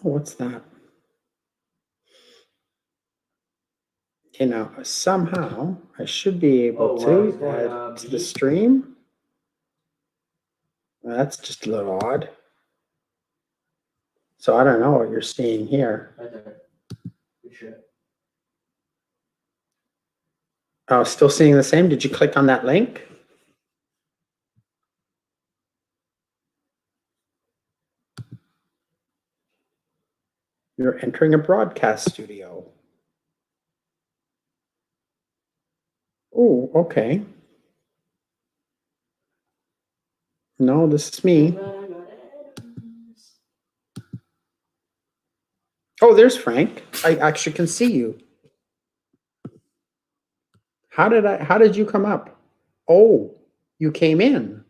what's that? You know, somehow I should be able to add to the stream. That's just a little odd. So I don't know what you're seeing here. Right there. Good shit. Oh, still seeing the same? Did you click on that link? You're entering a broadcast studio. Oh, okay. No, this is me. Oh, there's Frank. I actually can see you. How did you come up? Oh, you came in.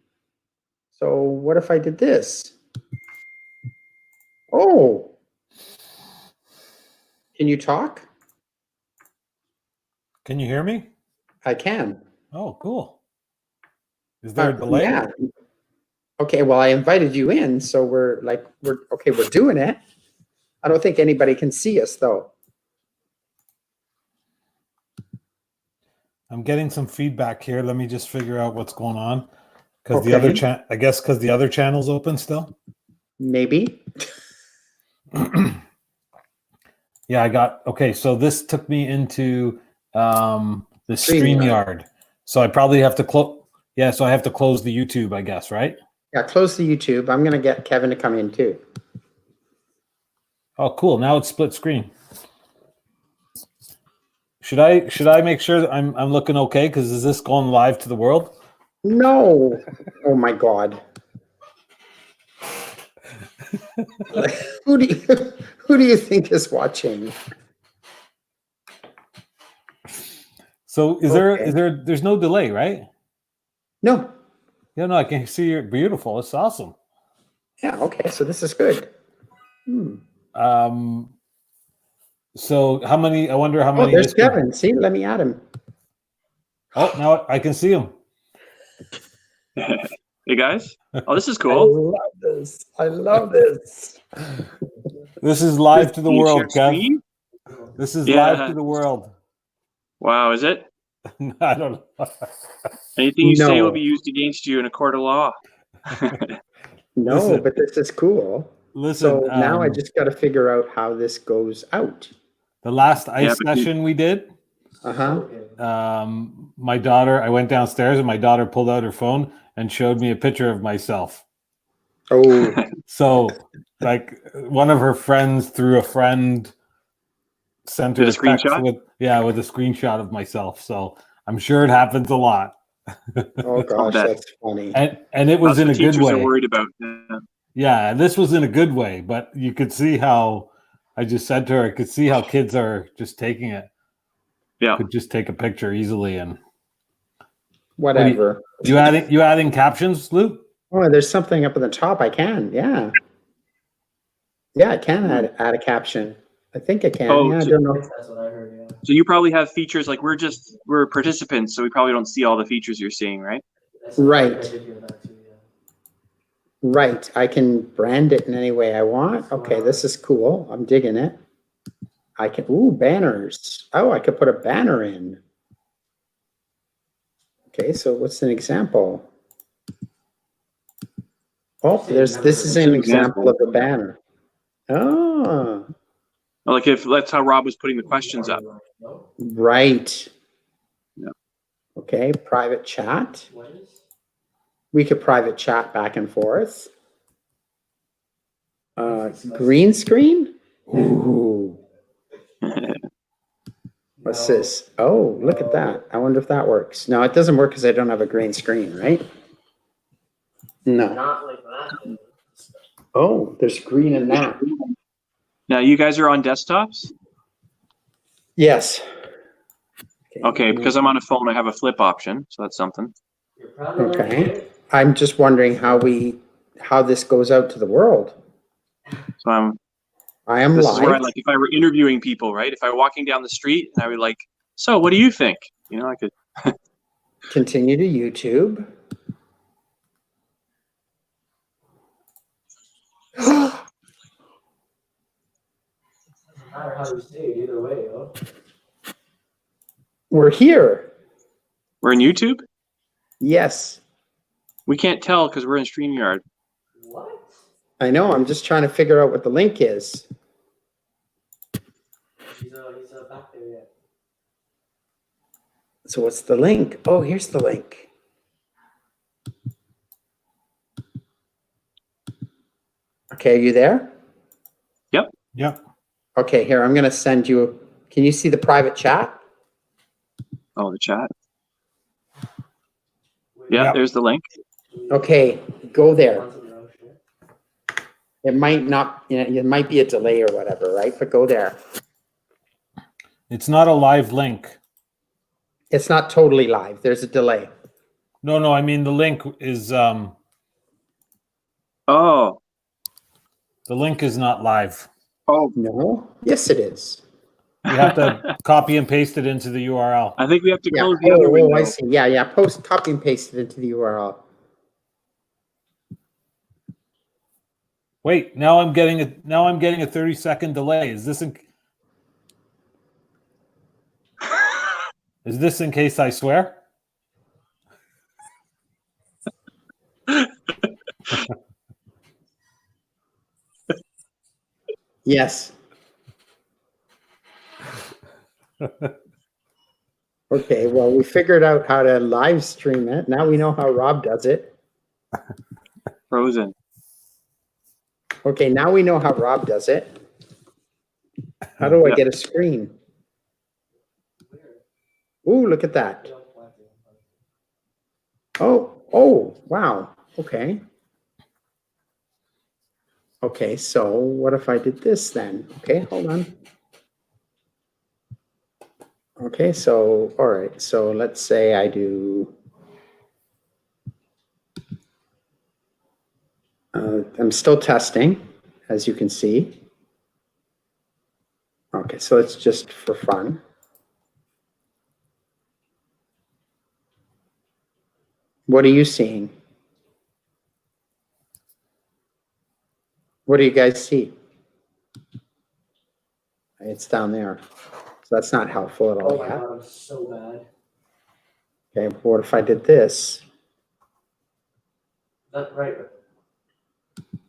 So what if I did this? Oh. Can you talk? Can you hear me? I can. Oh, cool. Is there a delay? Yeah. Okay, well, I invited you in, so we're doing it. I don't think anybody can see us though. I'm getting some feedback here. Let me just figure out what's going on. Because Okay. the other I guess because the other channel's open still. Maybe. Yeah, I got okay. So this took me into the StreamYard. So I probably have to close. Yeah, so I have to close the YouTube, I guess, right? Yeah, close the YouTube. I'm gonna get Kevin to come in too. Oh, cool. Now it's split screen. Should I make sure that I'm looking okay? Because is this going live to the world? No. Oh my God. Who do you think is watching? So there's no delay, right? No. Yeah, no, I can see you're beautiful. It's awesome. Yeah, okay, so this is good. So how many? I wonder how many. Oh, there's Kevin. See, let me add him. Oh, now I can see him. Hey guys. Oh, this is cool. I love this. This is live to the Can you world, share Kev. screen? This is Yeah. live to the world. Wow, is it? I don't know. Anything you say No. will be used against you in a court of law. No, Listen. but this is cool. Listen. So now I just got to figure out how this goes out. The last ice session we did. My daughter. I went downstairs and my daughter pulled out her phone and showed me a picture of myself. Oh. So, like, one of her friends through a friend sent her Did a screenshot? with a screenshot of myself. So I'm sure it happens a lot. Oh gosh, that's funny. And it was in a good teachers way. are worried about. Yeah, and this was in a good way, but you could see how I just said to her, I could see how kids are just taking it. Yeah. Could just take a picture easily and whatever. You adding captions, Lou? Oh, there's something up at the top. I can, yeah. Yeah, I can add a caption. I think I can. Oh, yeah, so, I don't know. That's what I heard, yeah. So you probably have features like we're participants, so we probably don't see all the features you're seeing, right? Right. Right. I can brand it in any way I want. Okay, this is cool. I'm digging it. I can, banners. Oh, I could put a banner in. Okay, so what's an example? Oh, this is an example of a banner. Oh. Like if that's how Rob was putting the questions up. Right. Yeah. Okay, private chat. We could private chat back and forth. Green screen? Ooh. What's this? Oh, look at that. I wonder if that works. No, it doesn't work because I don't have a green screen, right? No. Not like that. Oh, there's green in that. Now you guys are on desktops? Yes. Okay, because I'm on a phone, I have a flip option, so that's something. Okay. I'm just wondering how this goes out to the world. So I am this live. is where if I were interviewing people, right? If I were walking down the street and I would like, so what do you think? You know, I could continue to YouTube. matter how you say it, either way, yo. We're here. We're in YouTube? Yes. We can't tell because we're in StreamYard. What? I know. I'm just trying to figure out what the link is. He's back there yet. So what's the link? Oh, here's the link. Okay, are you there? Yep. Okay, here, I'm going to send you. Can you see the private chat? Oh, the chat. Wait, Yeah, Yep. there's the link. Okay, go there. Lots of no shit. It might not, it might be a delay or whatever, right? But go there. It's not a live link. It's not totally live. There's a delay. No, I mean the link is Oh, the link is not live. oh. No? Yes, it is. You have to copy and paste it into the URL. I think we have to Yeah. close the other window. I see. Yeah. Copy and paste it into the URL. Wait, now I'm getting a 30-second delay. Is this in case I swear? Yes. Okay, well, we figured out how to live stream it. Now we know how Rob does it. Frozen. Okay, now we know how Rob does it. How do I Yeah. get a screen? Ooh, look at that. Oh, wow. Okay. Okay, so what if I did this then? Okay, hold on. Okay, so, all right, so let's say I do, I'm still testing, as you can see. Okay, so it's just for fun. What are you seeing? What do you guys see? It's down there. So that's not helpful at Oh all my yet. god, I'm so bad. Okay, what if I did this? Is that right?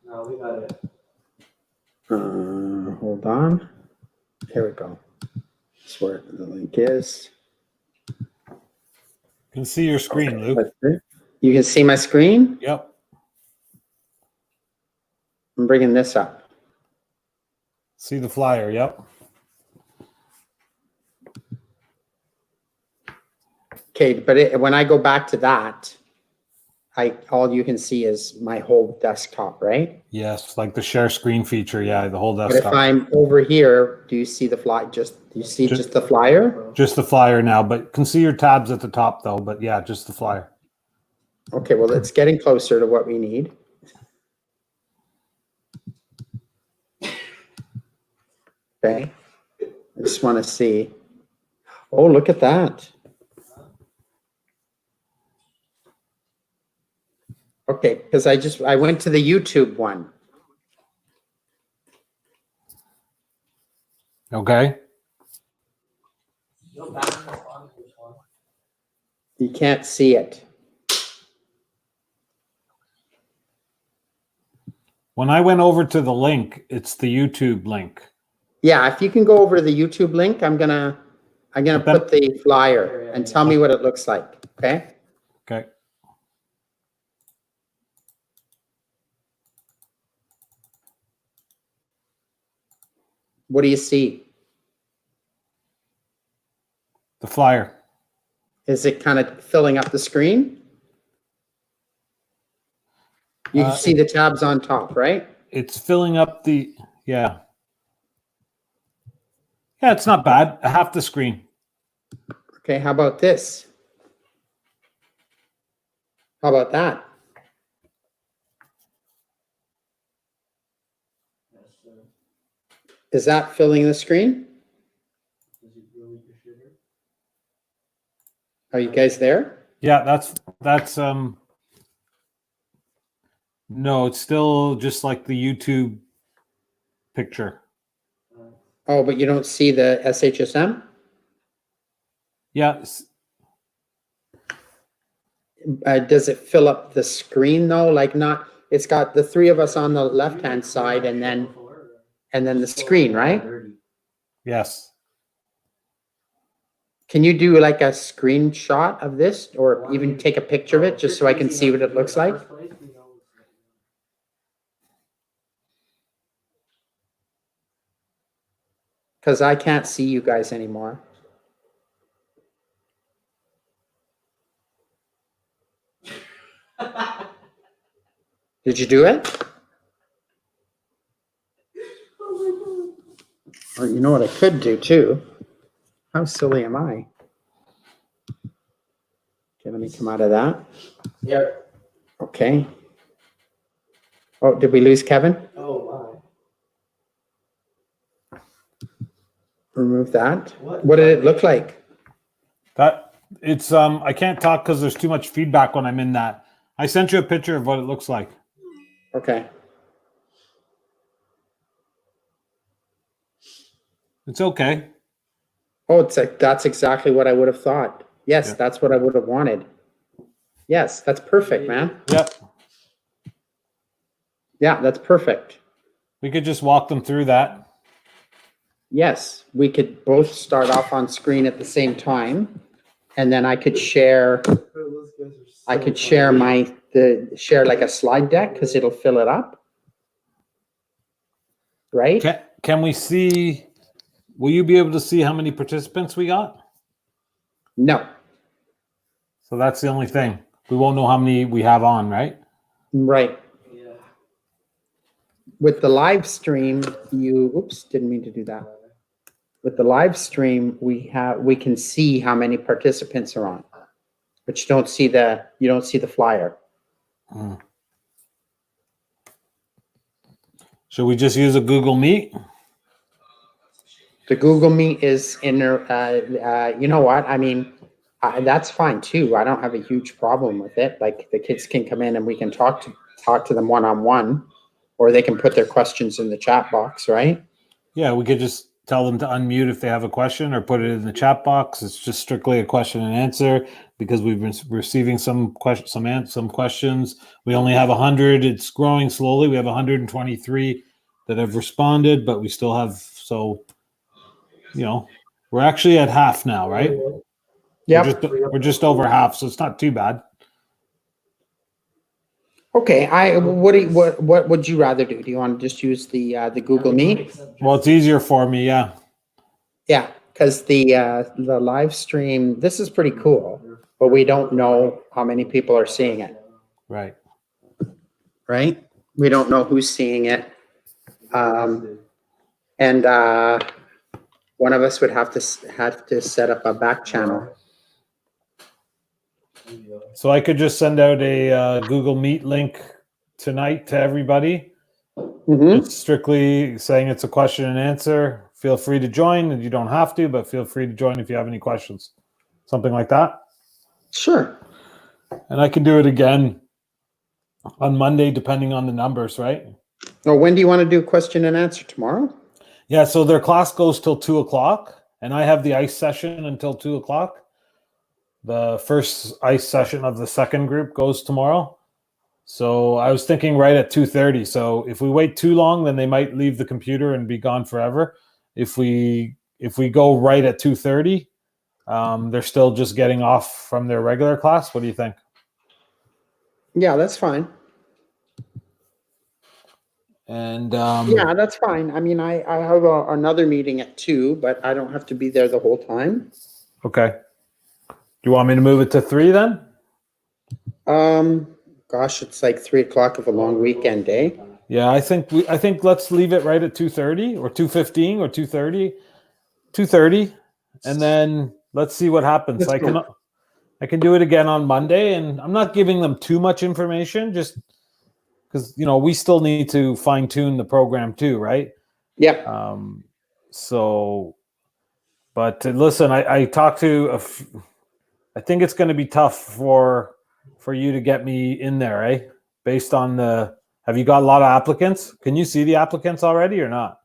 No, we got it. Hold on. Here we go. That's where the link is. You can see your screen, Okay, Luke. that's it. You can see my screen? Yep. I'm bringing this up. See the flyer. Yep. Okay, but when I go back to that, all you can see is my whole desktop, right? Yes, like the share screen feature. Yeah, the whole But if desktop. I'm over here, do you see the fly? Do you see just the flyer? Just the flyer now, but can see your tabs at the top though. But yeah, just the flyer. Okay, well, it's getting closer to what we need. Okay, I just want to see. Oh, look at that. Okay, because I went to the YouTube one. Okay. Go back to the on this one. You can't see it. When I went over to the link, it's the YouTube link. Yeah, if you can go over to the YouTube link, I'm gonna put the flyer and tell me what it looks like. Okay. Okay. What do you see? The flyer. Is it kind of filling up the screen? You can see the tabs on top, right? It's filling up the, yeah. Yeah, it's not bad. Half the screen. Okay, how about this? How about that? Yes, sir. Is that filling the screen? Does it really distribute? Are you guys there? Yeah, that's no, it's still just like the YouTube picture. Oh, but you don't see the SHSM? Yeah. Does it fill up the screen though? Like not, it's got the three of us on the left-hand side and then the screen, right? Yes. Can you do like a screenshot of this or even take a picture of it just so I can see what it looks like? Because I can't see you guys anymore. Did you do it? Or you know what I could do too? How silly am I? Okay, let me come out of that. Yeah. Okay. Oh, did we lose Kevin? Oh, Remove that. my. What did it look like? That it's I can't talk because there's too much feedback when I'm in that. I sent you a picture of what it looks like. Okay. It's okay. Oh, it's like, that's exactly what I would have thought. Yes, Yeah. that's what I would have wanted. Yes, that's perfect, man. Yep. Yeah, that's perfect. We could just walk them through that. Yes, we could both start off on screen at the same time. And then I could share, share like a slide deck because it'll fill it up. Right? Can we see? Will you be able to see how many participants we got? No. So that's the only thing. We won't know how many we have on, right? Right. Yeah. With the live stream, oops, didn't mean to do that. With the live stream, we can see how many participants are on, but you don't see the flyer. Hmm. Should we just use a Google Meet? The Google Meet is in you know what? I mean, that's fine too. I don't have a huge problem with it. Like the kids can come in and we can talk to them one-on-one, or they can put their questions in the chat box, right? Yeah, we could just tell them to unmute if they have a question or put it in the chat box. It's just strictly a question and answer because we've been receiving some questions. We only have 100. It's growing slowly. We have 123 that have responded, but we still have, so, we're actually at half now, right? Yep. We're just over half, so it's not too bad. Okay. What would you rather do? Do you want to just use the Google Meet? Well, it's easier for me, yeah. Yeah, because the live stream, this is pretty cool, but we don't know how many people are seeing it. Right. Right? We don't know who's seeing it. And one of us would have to set up a back channel. So I could just send out a Google Meet link tonight to everybody. Mm-hmm. It's strictly saying it's a question and answer. Feel free to join, and you don't have to, but feel free to join if you have any questions. Something like that. Sure. And I can do it again on Monday, depending on the numbers, right? Well, when do you want to do question and answer? Tomorrow? Yeah, so their class goes till 2:00, and I have the ICE session until 2:00. The first ICE session of the second group goes tomorrow. So I was thinking right at 2:30. So if we wait too long, then they might leave the computer and be gone forever. If we go right at 2:30, they're still just getting off from their regular class. What do you think? Yeah, that's fine. And yeah, that's fine. I mean, I have another meeting at 2, but I don't have to be there the whole time. Okay. Do you want me to move it to 3 then? Gosh, it's like 3:00 of a long weekend day. Yeah, I think let's leave it right at 2:30 or 2:15 or 2:30. 2:30, and then let's see what happens. I can do it again on Monday, and I'm not giving them too much information, just because we still need to fine tune the program too, right? Yep. But listen, I talked to I think it's going to be tough for you to get me in there, eh? Based on have you got a lot of applicants? Can you see the applicants already or not?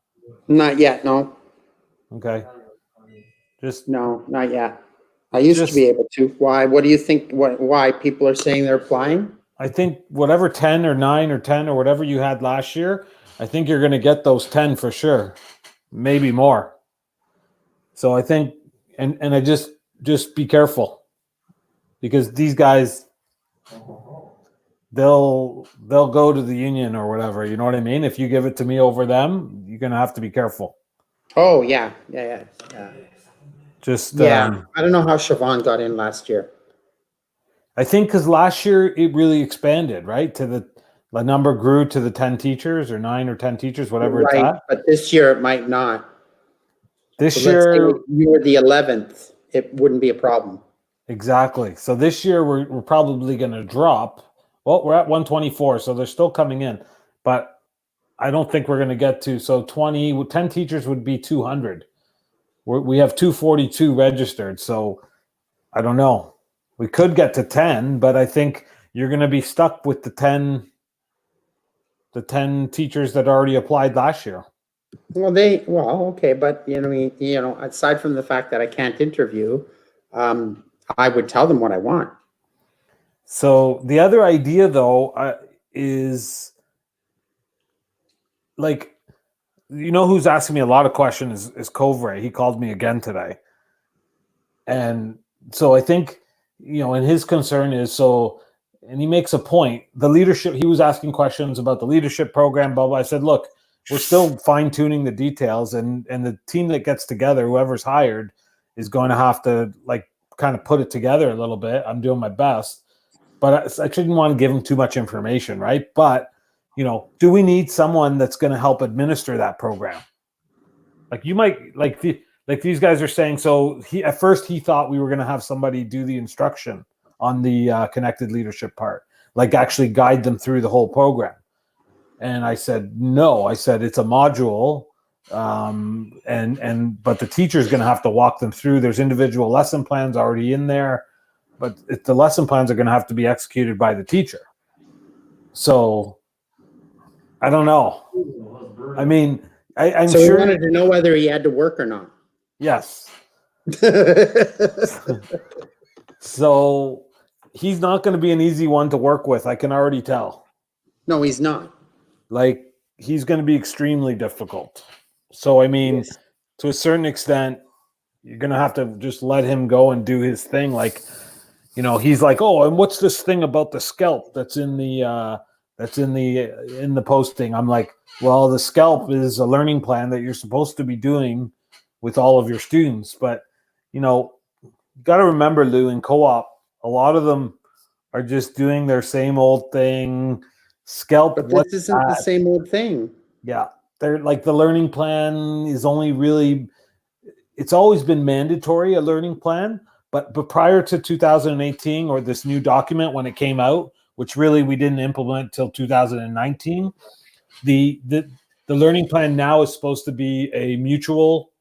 Not yet, no. Okay. Just No, not yet. I used to be able to. Why? What do you think? Why people are saying they're applying? I think whatever 10 or 9 or 10 or whatever you had last year, I think you're going to get those 10 for sure, maybe more. So I think, and I just be careful, because these guys, they'll go to the union or whatever. You know what I mean? If you give it to me over them, you're going to have to be careful. Oh yeah. Just Yeah. I don't know how Siobhan got in last year. I think because last year it really expanded, right? To the number grew to the 10 teachers or 9 or 10 teachers, whatever it's Right, at. but this year it might not. This So let's say year, you were the 11th, it wouldn't be a problem. exactly. So this year we're probably going to drop. Well, we're at 124, so they're still coming in, but I don't think we're going to get to. So 10 teachers would be 200. We have 242 registered, so I don't know. We could get to 10, but I think you're going to be stuck with the 10 teachers that already applied last year. Well, okay, but aside from the fact that I can't interview, I would tell them what I want. So the other idea, though, is like, who's asking me a lot of questions is Covray. He called me again today. And so I think, and his concern is, and he makes a point, the leadership, he was asking questions about the leadership program, blah, blah. I said, look, we're still fine tuning the details, and the team that gets together, whoever's hired, is going to have to kind of put it together a little bit. I'm doing my best, but I shouldn't want to give them too much information, right? But, do we need someone that's going to help administer that program? Like you might, like these guys are saying, so at first he thought we were going to have somebody do the instruction on the connected leadership part, like actually guide them through the whole program. And I said, no, I said, it's a module. But the teacher's going to have to walk them through. There's individual lesson plans already in there, but the lesson plans are going to have to be executed by the teacher. So I don't know. I mean, I'm so sure. He wanted to know whether he had to work or not. Yes. So he's not going to be an easy one to work with. I can already tell. No, he's not. He's going to be extremely difficult. So, I mean, Yes. To a certain extent, you're going to have to just let him go and do his thing. He's like, oh, and what's this thing about the scalp that's in the posting? I'm like, well, the scalp is a learning plan that you're supposed to be doing with all of your students. But, you got to remember, Lou, in co-op, a lot of them are just doing their same old thing. Scalp. But this isn't the same old thing. Yeah. They're like, the learning plan is only really, it's always been mandatory, a learning plan. But prior to 2018, or this new document when it came out, which really we didn't implement till 2019, the learning plan now is supposed to be a mutual,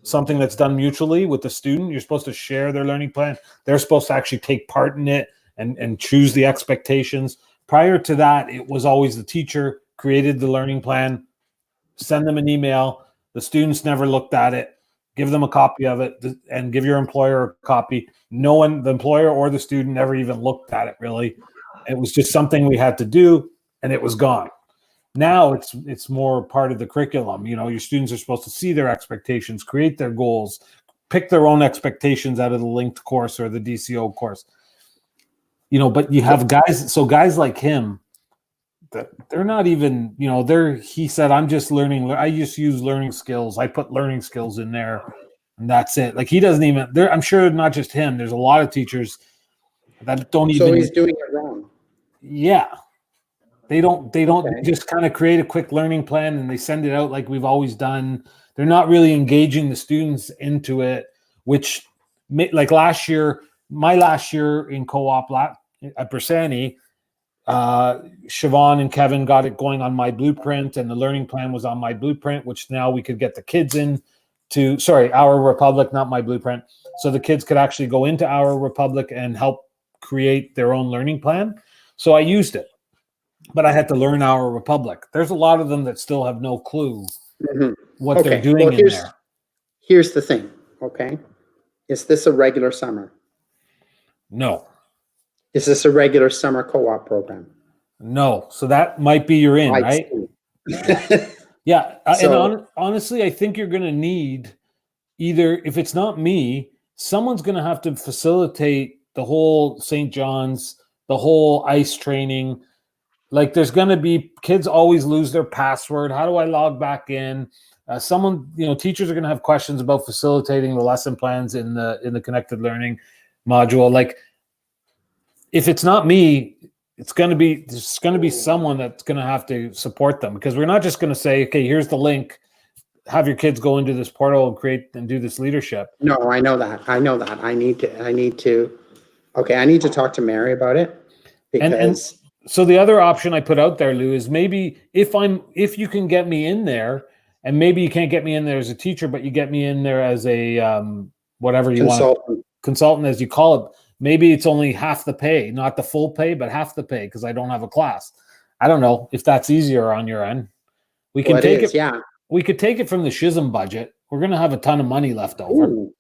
something that's done mutually with the student. You're supposed to share their learning plan. They're supposed to actually take part in it and choose the expectations. Prior to that, it was always the teacher created the learning plan, send them an email. The students never looked at it. Give them a copy of it and give your employer a copy. No one, the employer or the student, never even looked at it, really. It was just something we had to do, and it was gone. Now it's more part of the curriculum. Your students are supposed to see their expectations, create their goals, pick their own expectations out of the linked course or the DCO course. But you have guys like him that they're not even, he said, I just use learning skills. I put learning skills in there and that's it. Like, he doesn't even, I'm sure not just him. There's a lot of teachers that don't even. So he's doing it wrong. Yeah. They don't Okay. just kind of create a quick learning plan and they send it out like we've always done. They're not really engaging the students into it, which, like my last year in co-op at Bersani, Siobhan and Kevin got it going on my blueprint, and the learning plan was on my blueprint, which now we could get the kids our Republic, not my blueprint. So the kids could actually go into our Republic and help create their own learning plan. So I used it, but I had to learn our Republic. There's a lot of them that still have no clue what they're doing in there. here's the thing, okay? Is this a regular summer? No. Is this a regular summer co-op program? No. So that might be your in, I'd right? say. Yeah. So- Honestly, I think you're going to need either, if it's not me, someone's going to have to facilitate the whole St. John's, the whole ice training. Like there's going to be kids always lose their password. How do I log back in? Someone, teachers are going to have questions about facilitating the lesson plans in the connected learning module. Like if it's not me, there's going to be someone that's going to have to support them, because we're not just going to say, okay, here's the link, have your kids go into this portal and create and do this leadership. No, I know that. I need to talk to Mary about it, because So the other option I put out there, Lou, is maybe if you can get me in there, and maybe you can't get me in there as a teacher, but you get me in there as a whatever you want, consultant, as you call it. Maybe it's only half the pay, not the full pay, but half the pay, because I don't have a class. I don't know if that's easier on your end. We can take it. Yeah. We could take it from the Schism budget. We're going to have a ton of money left over. Ooh,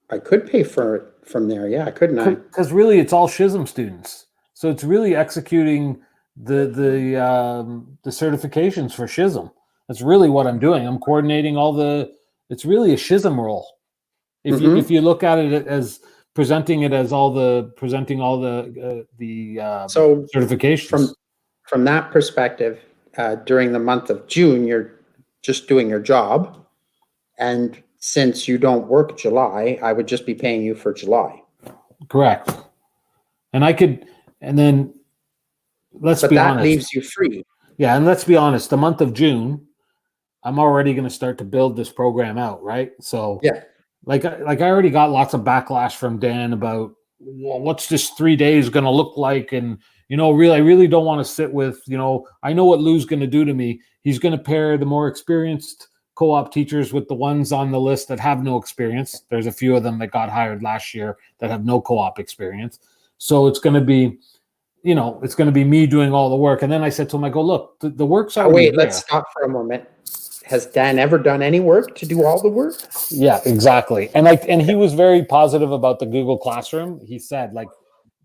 I could pay for it from there. Yeah, couldn't I? Because really, it's all Schism students. So it's really executing the certifications for Schism. That's really what I'm doing. I'm coordinating it's really a Schism role. If you look at it as presenting all the So certifications. From that perspective, during the month of June, you're just doing your job. And since you don't work July, I would just be paying you for July. Correct. And then let's be honest. That leaves you free. Yeah, and let's be honest, the month of June, I'm already going to start to build this program out, right? So yeah, like I already got lots of backlash from Dan about, well, what's this 3 days going to look like? And I really don't want to sit with, I know what Lou's going to do to me. He's going to pair the more experienced co-op teachers with the ones on the list that have no experience. There's a few of them that got hired last year that have no co-op experience. So it's going to be, it's going to be me doing all the work. And then I said to him, I go, look, the work's already there. Let's stop for a moment. Has Dan ever done any work to do all the work? Yeah, exactly. And he was very positive about the Google Classroom. He said, like,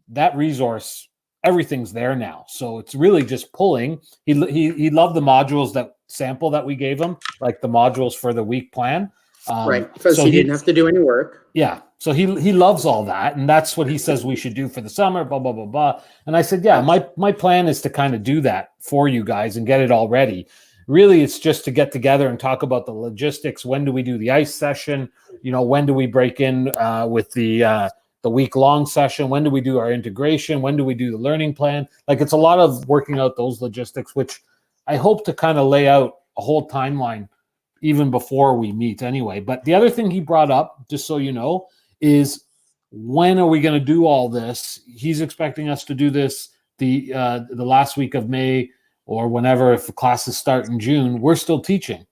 that resource, everything's there now. So it's really just pulling. He loved the modules that we gave him, like the modules for the week plan. Right, because he didn't have to do any work. Yeah, so he loves all that, and that's what he says we should do for the summer, blah, blah, blah, blah. And I said, yeah, my plan is to kind of do that for you guys and get it all ready. Really, it's just to get together and talk about the logistics. When do we do the ICE session? When do we break in with the week-long session? When do we do our integration? When do we do the learning plan? Like, it's a lot of working out those logistics, which I hope to kind of lay out a whole timeline even before we meet anyway. But the other thing he brought up, just so you know, is when are we going to do all this? He's expecting us to do this the last week of May, or whenever, if the classes start in June. We're still teaching.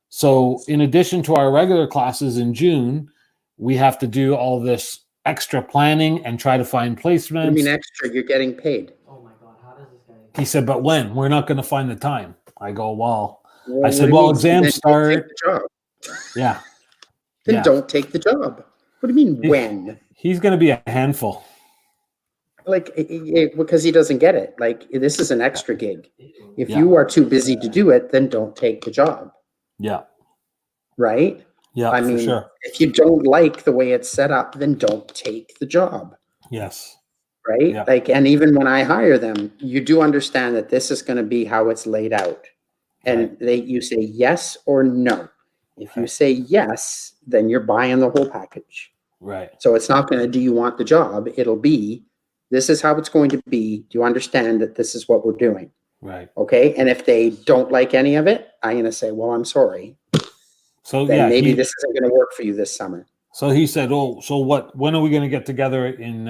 So in addition to our regular classes in June, we have to do all this extra planning and try to find placements. You mean extra? You're getting paid. Oh my God, how does this guy? He said, but when? We're not going to find the time. I go, well, I What said, do you well, mean? exams Then start. don't take the job. Yeah. Then Yeah. don't take the job. What do you mean when? He's going to be a handful. Like, because he doesn't get it. Like, this is an extra gig. If Yeah. you are too busy to do it, then don't take the job. Yeah. Right? Yeah, I for mean, sure. if you don't like the way it's set up, then don't take the job. Yes. Right? Yeah. Like, and even when I hire them, you do understand that this is going to be how it's laid out. And you say yes or no. If you say yes, then you're buying the whole package. Right. So it's not going to, do you want the job? It'll be, this is how it's going to be. Do you understand that this is what we're doing? Right. Okay. And if they don't like any of it, I'm going to say, well, I'm sorry. So Then maybe this isn't going to work for you this summer. So he said, "Oh, so what? When are we going to get together in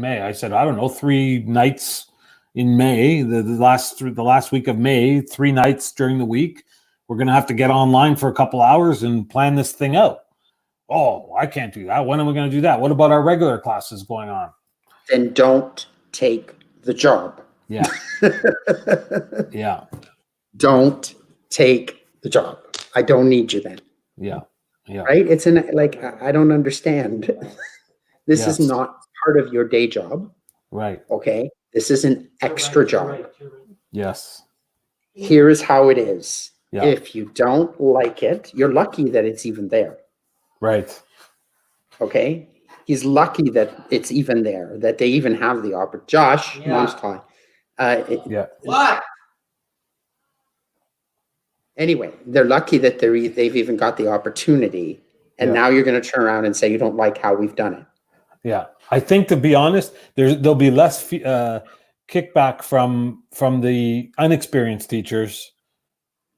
May?" I said, "I don't know. 3 nights in May. The last week of May. 3 nights during the week. We're going to have to get online for a couple hours and plan this thing out." Oh, I can't do that. When am I going to do that? What about our regular classes going on? Then don't take the job. Yeah. Yeah. Don't take the job. I don't need you then. Yeah. Yeah. right? It's like, I don't understand. This is Yes. not part of your day job, Right. okay? This is an extra job. You're right. Yes. Here is how it is. Yeah. If you don't like it, you're lucky that it's even there, Right. okay? He's lucky that it's even there, that they even have the opportunity. Josh, Yeah. mom's calling. Yeah. What? Anyway, they're lucky that they've even got the opportunity. And Yeah. now you're going to turn around and say you don't like how we've done it. Yeah. I think, to be honest, there'll be less kickback from the unexperienced teachers.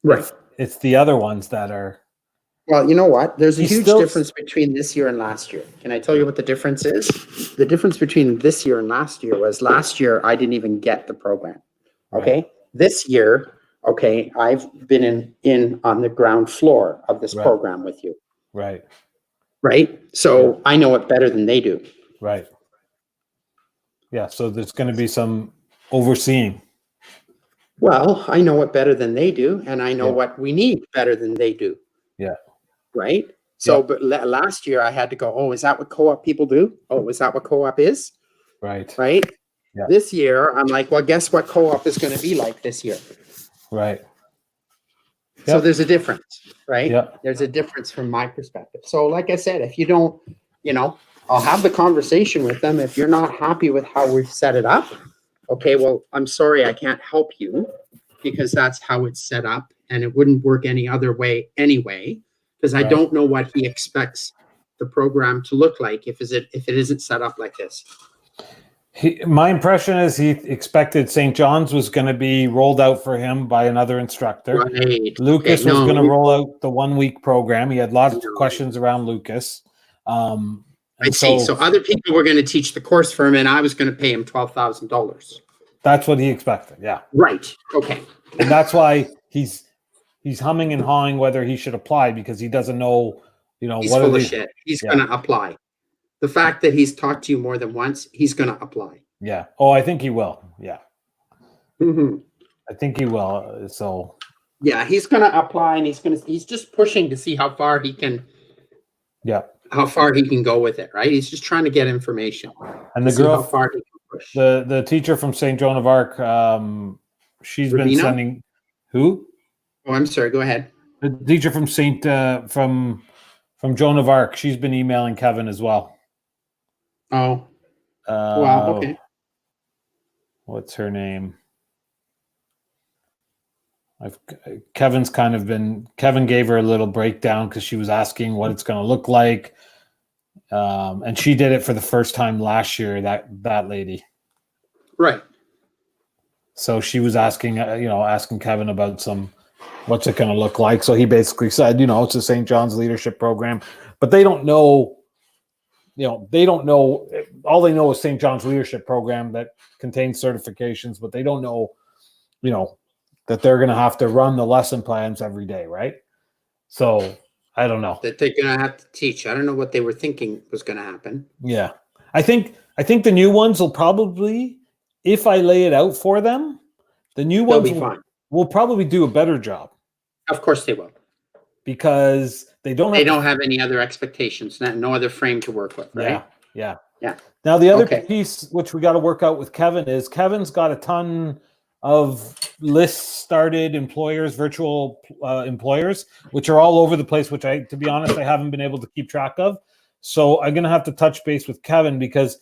Right. It's the other ones that are. Well, you know what? There's a He's huge still- difference between this year and last year. Can I tell you what the difference is? The difference between this year and last year was last year I didn't even get the program. Okay. Right. This year, okay, I've been in on the ground floor of this Right. program with you. Right. Right. So I know it better than they do. Right. Yeah. So there's going to be some overseeing. Well, I know it better than they do, and I know Yeah. what we need better than they do. Yeah. Right. So, Yeah. but last year I had to go, oh, is that what co-op people do? Oh, is that what co-op is? Right. Right. Yeah. This year, I'm like, well, guess what co-op is going to be like this year? Right. So Yep. there's a difference, right? Yeah. There's a difference from my perspective. So like I said, if you don't, I'll have the conversation with them. If you're not happy with how we've set it up, okay, well, I'm sorry, I can't help you because that's how it's set up and it wouldn't work any other way anyway, because I Right. don't know what he expects the program to look like if it isn't set up like this. My impression is he expected St. John's was going to be rolled out for him by another instructor. Right. Lucas Okay, was no, going to we- roll out the 1 week program. He had lots of No. questions around Lucas. I And see. So other people were going to teach the course for him and I was going to pay him $12,000. that's what he expected. Yeah. Right. Okay. And that's why he's humming and hawing whether he should apply, because he doesn't know, He's what are full of they. shit. He's Yeah. going to apply. The fact that he's talked to you more than once, he's going to apply. Yeah. Oh, I think he will. Yeah. Mm-hmm. I think he will. So Yeah, he's going to apply, and he's just pushing to see how far he can yeah. go with it. Right? He's just trying to get information. And To the see how girl, far he can push. the teacher from St. Joan of Arc, she's been Ravina? sending who? Oh, I'm sorry. Go ahead. The teacher from from Joan of Arc. She's been emailing Kevin as well. Oh, wow. Okay. What's her name? Kevin gave her a little breakdown because she was asking what it's going to look like. And she did it for the first time last year, that lady. Right. So she was asking Kevin about what's it going to look like. So he basically said, it's a St. John's leadership program, but they don't know, all they know is St. John's leadership program that contains certifications, but they don't know, that they're going to have to run the lesson plans every day. Right. So I don't know. That they're going to have to teach. I don't know what they were thinking was going to happen. Yeah. I think the new ones will probably, if I lay it out for them, the new They'll ones be fine. will probably do a better job Of course they will. because they don't have any other expectations, no other frame to work with, right? Yeah. Yeah. Now the other Okay. piece which we got to work out with Kevin is Kevin's got a ton of lists started virtual employers, which are all over the place, which to be honest, I haven't been able to keep track of. So I'm going to have to touch base with Kevin because,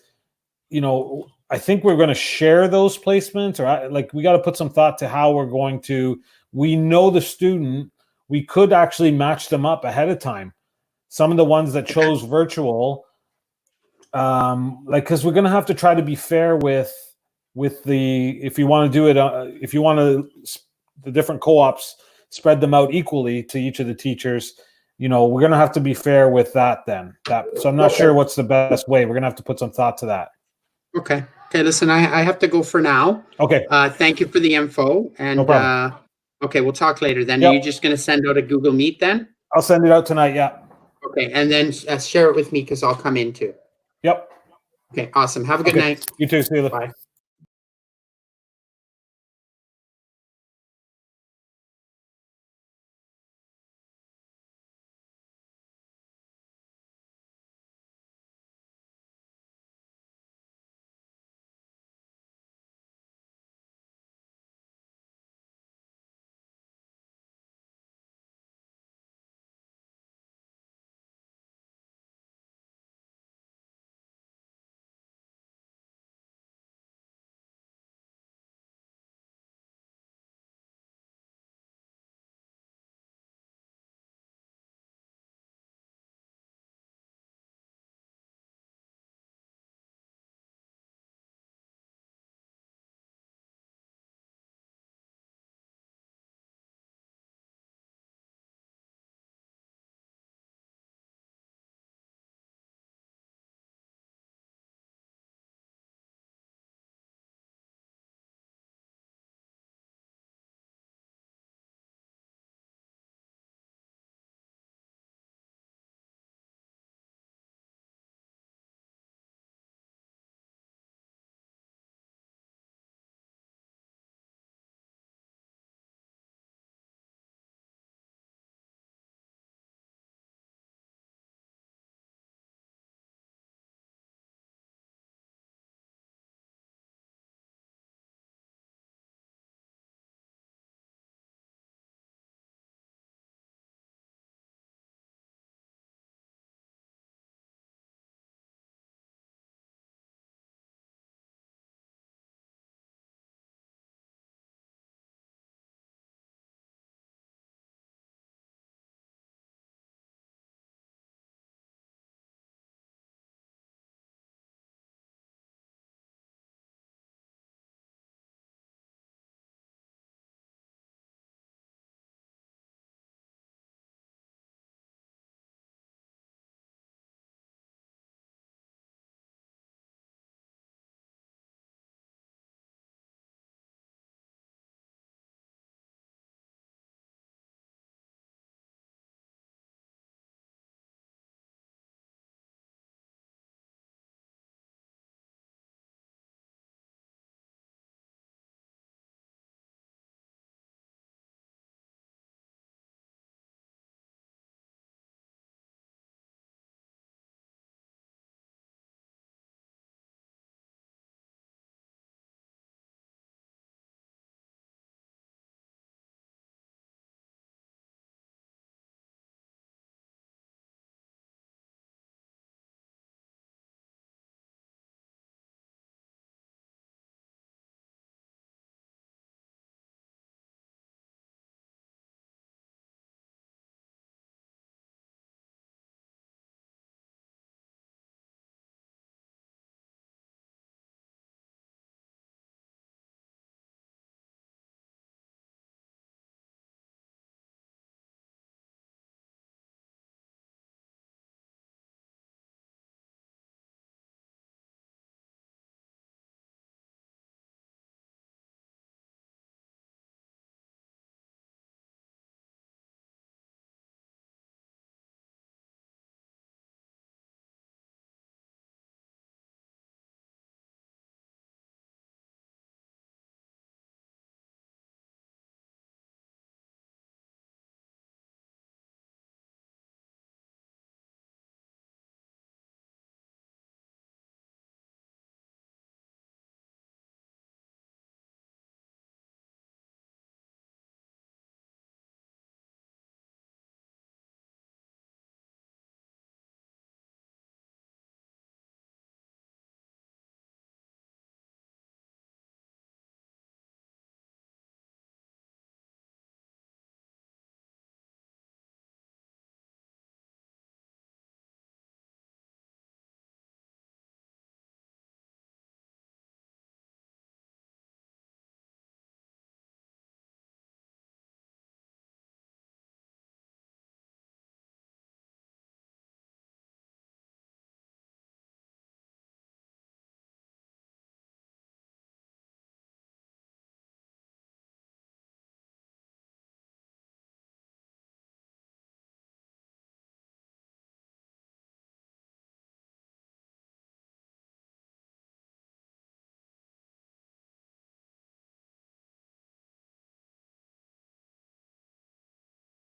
I think we're going to share those placements, or we got to put some thought to how we're going to. We know the student. We could actually match them up ahead of time. Some of the ones that chose virtual, because we're going to have to try to be fair with if you want to do it, if you want to the different co-ops spread them out equally to each of the teachers. We're going to have to be fair with that. So I'm not sure what's the best way. We're going to have to put some thought to that. Okay. Listen, I have to go for now. Okay. Thank you for the info. And No problem. okay, we'll talk later then. Yep. Are you just going to send out a Google Meet then? I'll send it out tonight. Yeah. Okay. And then share it with me because I'll come in too. Yep. Okay. Awesome. Have a good night. You too. See you later. Bye.